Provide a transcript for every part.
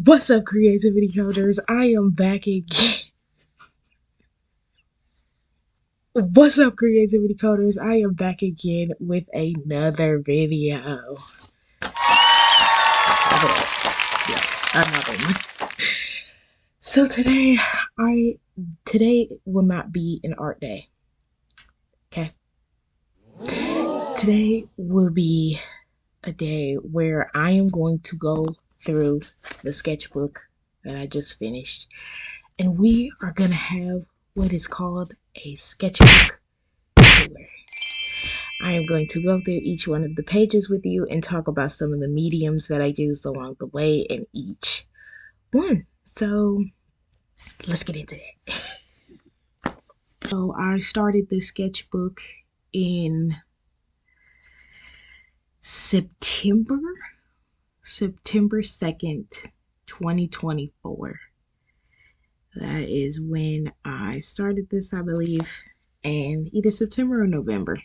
What's up, creativity coders? I am back again. What's up, creativity coders? I am back again with another video. Yeah, another one. So today will not be an art day. Okay. Today will be a day where I am going to go through the sketchbook that I just finished, and we are gonna have what is called a sketchbook tour. I am going to go through each one of the pages with you and talk about some of the mediums that I used along the way in each one. So let's get into it. So I started the sketchbook in September 2nd, 2024. That is when I started this, I believe, and either September or November,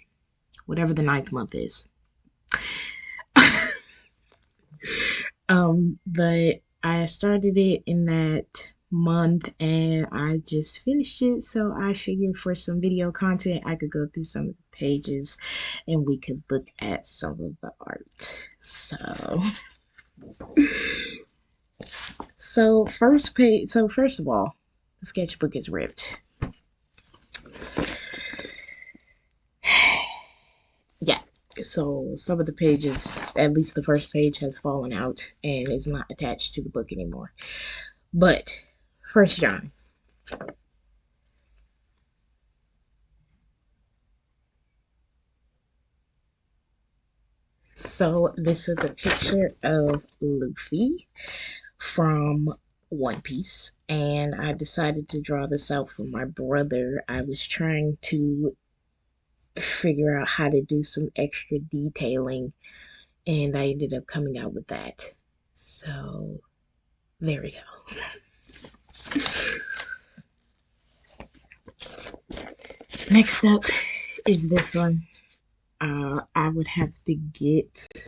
whatever the 9th month is. But I started it in that month and I just finished it. So I figured for some video content, I could go through some of the pages and we could look at some of the art. So first of all, the sketchbook is ripped. Yeah. So some of the pages, at least the first page, has fallen out and is not attached to the book anymore. But First John. So this is a picture of Luffy from One Piece, and I decided to draw this out for my brother. I was trying to figure out how to do some extra detailing, and I ended up coming out with that. So there we go. Next up is this one. I would have to get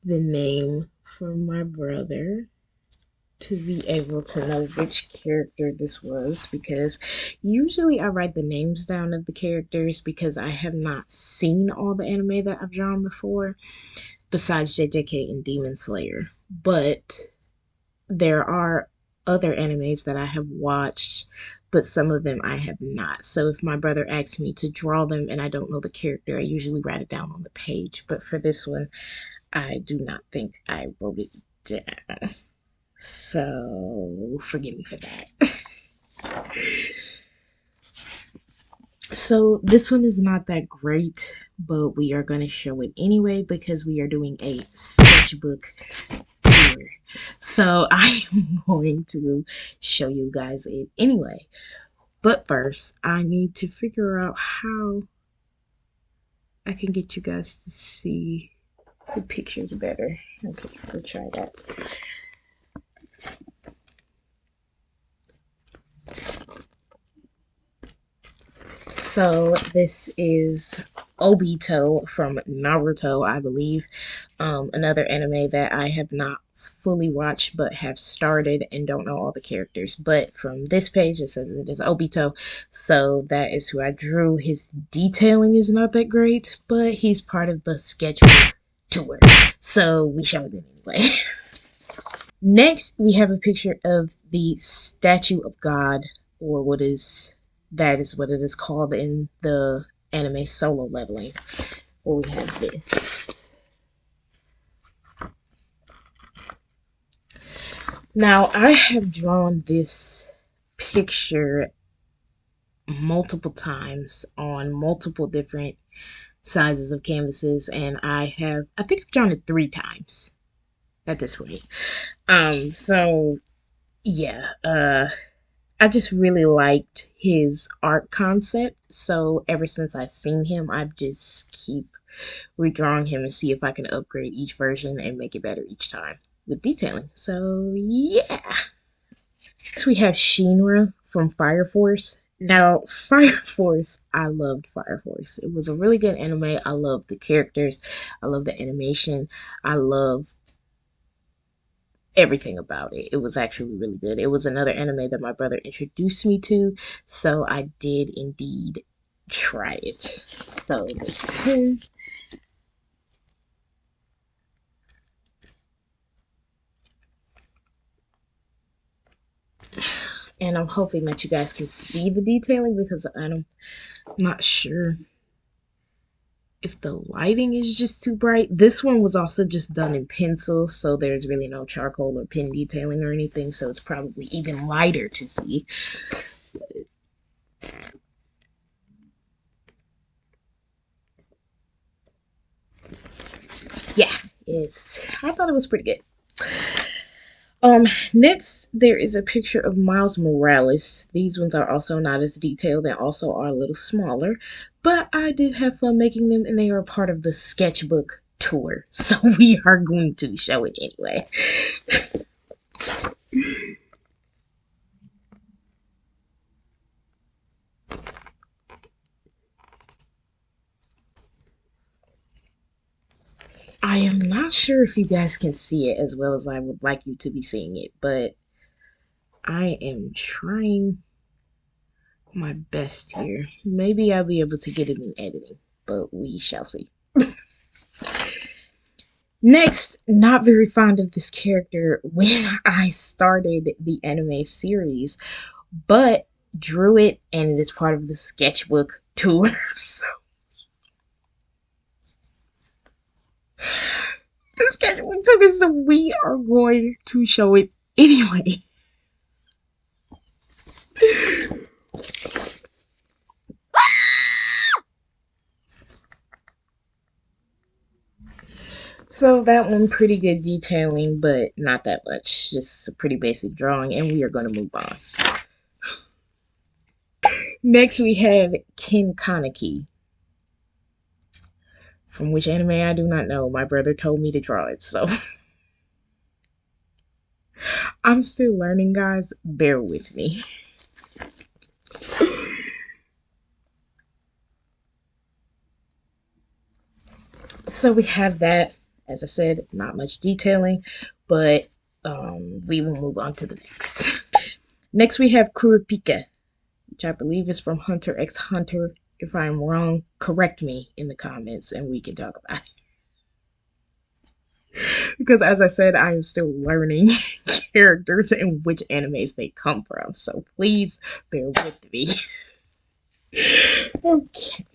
the name from my brother to be able to know which character this was, because usually I write the names down of the characters because I have not seen all the anime that I've drawn before besides JJK and Demon Slayer, but there are other animes that I have watched, but some of them I have not. So if my brother asks me to draw them and I don't know the character, I usually write it down on the page. But for this one, I do not think I wrote it down. So forgive me for that. So this one is not that great, but we are going to show it anyway because we are doing a sketchbook tour. So I am going to show you guys it anyway. But first, I need to figure out how I can get you guys to see the pictures better. Okay, so try that. So this is Obito from Naruto, I believe. Another anime that I have not fully watched but have started and don't know all the characters. But from this page it says it is Obito, so that is who I drew. His detailing is not that great, but he's part of the sketchbook tour, so we showed it anyway. Next we have a picture of the statue of God, or that is what it is called in the anime Solo Leveling, where we have this. Now, I have drawn this picture multiple times on multiple different sizes of canvases, and I think I've drawn it 3 times at this rate. So yeah, I just really liked his art concept, so ever since I've seen him, I've just keep redrawing him and see if I can upgrade each version and make it better each time with detailing. So yeah. Next we have Shinra from Fire Force. Now, Fire Force, I loved Fire Force. It was a really good anime. I loved the characters. I love the animation. I love everything about it. It was actually really good. It was another anime that my brother introduced me to, so I did indeed try it. So this is him. And I'm hoping that you guys can see the detailing because I'm not sure if the lighting is just too bright. This one was also just done in pencil, so there's really no charcoal or pen detailing or anything, so it's probably even lighter to see. Yeah, I thought it was pretty good. Next there is a picture of Miles Morales. These ones are also not as detailed and also are a little smaller, but I did have fun making them and they are part of the Sketchbook tour, so we are going to show it anyway. I am not sure if you guys can see it as well as I would like you to be seeing it, but I am trying my best here. Maybe I'll be able to get it in editing, but we shall see. Next, not very fond of this character when I started the anime series, but drew it and it is part of the sketchbook tour. So the sketchbook tour, so we are going to show it anyway. So that one pretty good detailing, but not that much. Just a pretty basic drawing, and we are going to move on. Next, we have Ken Kaneki, from which anime I do not know. My brother told me to draw it, so I'm still learning, guys. Bear with me. So we have that. As I said, not much detailing, but we will move on to the next. Next, we have Kurapika, which I believe is from Hunter x Hunter. If I'm wrong, correct me in the comments and we can talk about it. Because as I said, I am still learning characters and which animes they come from. So please bear with me. Okay.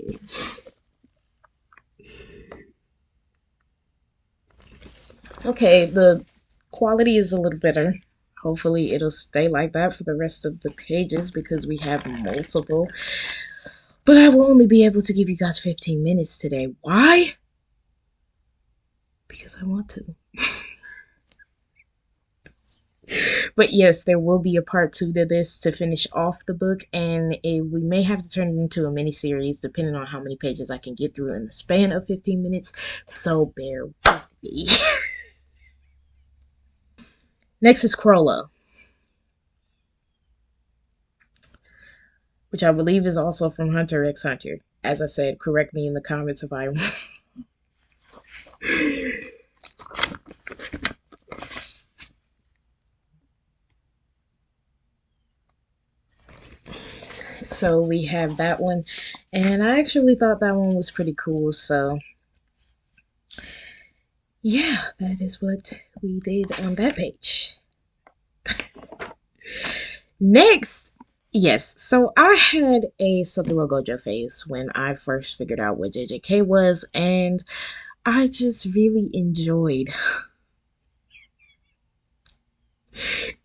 Okay, the quality is a little better. Hopefully it'll stay like that for the rest of the pages because we have multiple. But I will only be able to give you guys 15 minutes today. Why? Because I want to. But yes, there will be a part two to this to finish off the book, and we may have to turn it into a mini series depending on how many pages I can get through in the span of 15 minutes. So bear with me. Next is Cruella, which I believe is also from Hunter x Hunter. As I said, correct me in the comments if I'm. So we have that one, and I actually thought that one was pretty cool. So yeah, that is what we did on that page. Next, yes, so I had a Satoru Gojo phase when I first figured out what JJK was, and I just really enjoyed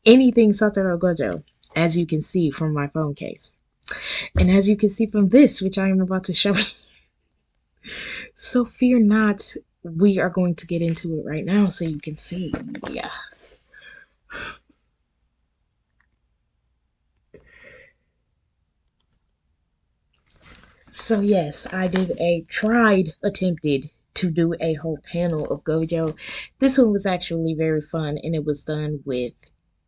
anything Satoru Gojo, as you can see from my phone case. And as you can see from this, which I am about to show you. So fear not, we are going to get into it right now so you can see. Yeah. So yes, I attempted to do a whole panel of Gojo. This one was actually very fun and it was done with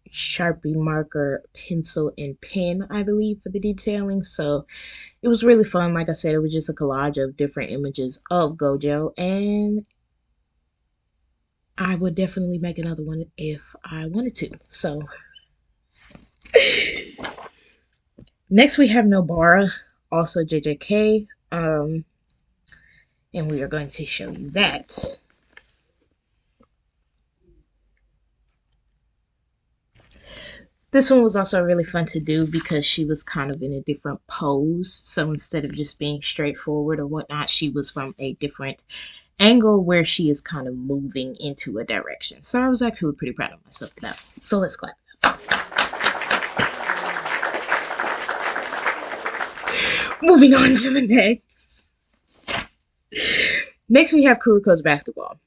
Sharpie marker, pencil, and pen, I believe, for the detailing. So it was really fun. Like I said, it was just a collage of different images of Gojo, and I would definitely make another one if I wanted to. So next we have Nobara, also JJK, and we are going to show you that. This one was also really fun to do because she was kind of in a different pose. So instead of just being straightforward or whatnot, she was from a different angle where she is kind of moving into a direction. So I was actually pretty proud of myself for that. So let's clap. Moving on to the next. Next we have Kuroko's Basketball.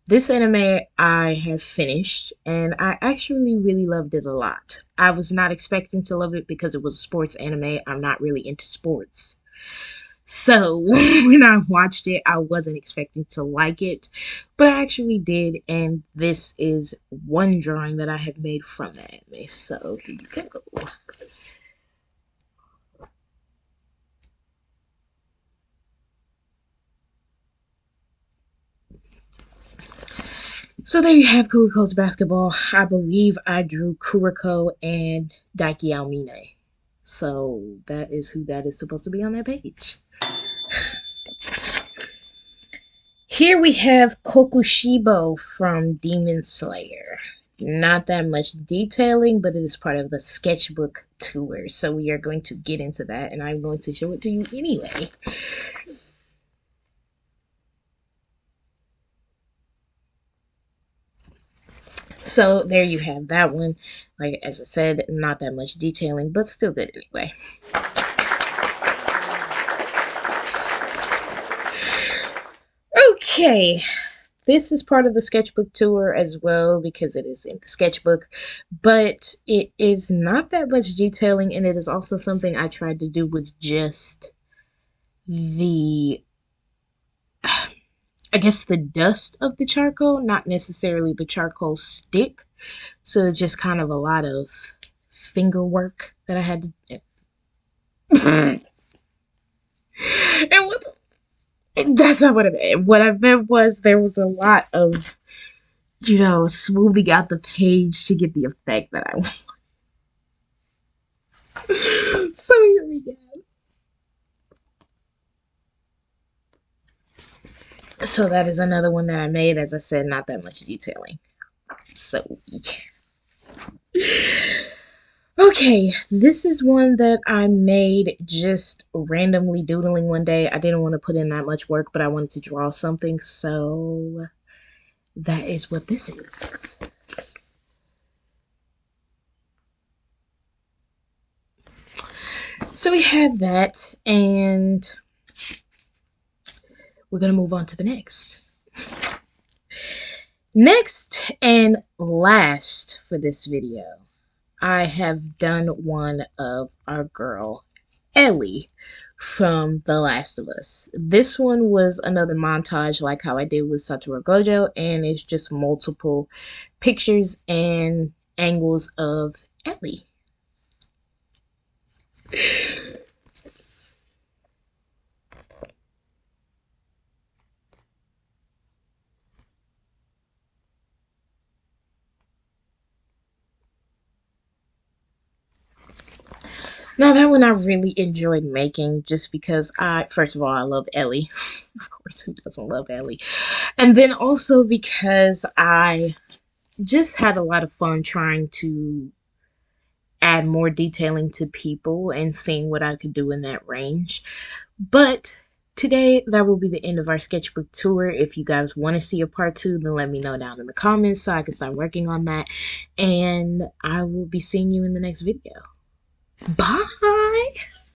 This anime I have finished and I actually really loved it a lot. I was not expecting to love it because it was a sports anime. I'm not really into sports. So when I watched it, I wasn't expecting to like it, but I actually did. And this is one drawing that I have made from that anime. So here you go. So there you have Kuroko's Basketball. I believe I drew Kuroko and Daiki Aomine. So that is who that is supposed to be on that page. Here we have Kokushibo from Demon Slayer. Not that much detailing, but it is part of the sketchbook tour. So we are going to get into that, and I'm going to show it to you anyway. So there you have that one. Like as I said, not that much detailing, but still good anyway. Okay, this is part of the sketchbook tour as well because it is in the sketchbook, but it is not that much detailing, and it is also something I tried to do with just the, I guess, the dust of the charcoal, not necessarily the charcoal stick. So it's just kind of a lot of finger work that I had to. It was. That's not what I meant. What I meant was there was a lot of, smoothing out the page to get the effect that I want. So here we go. So that is another one that I made. As I said, not that much detailing. So yeah. Okay, this is one that I made just randomly doodling one day. I didn't want to put in that much work, but I wanted to draw something, so that is what this is. So we have that, and we're going to move on to the next. Next and last for this video, I have done one of our girl, Ellie, from The Last of Us. This one was another montage like how I did with Satoru Gojo, and it's just multiple pictures and angles of Ellie. Now that one I really enjoyed making just because first of all, I love Ellie. Of course, who doesn't love Ellie? And then also because I just had a lot of fun trying to add more detailing to people and seeing what I could do in that range. But today, that will be the end of our sketchbook tour. If you guys want to see a part 2, then let me know down in the comments so I can start working on that. And I will be seeing you in the next video. Bye!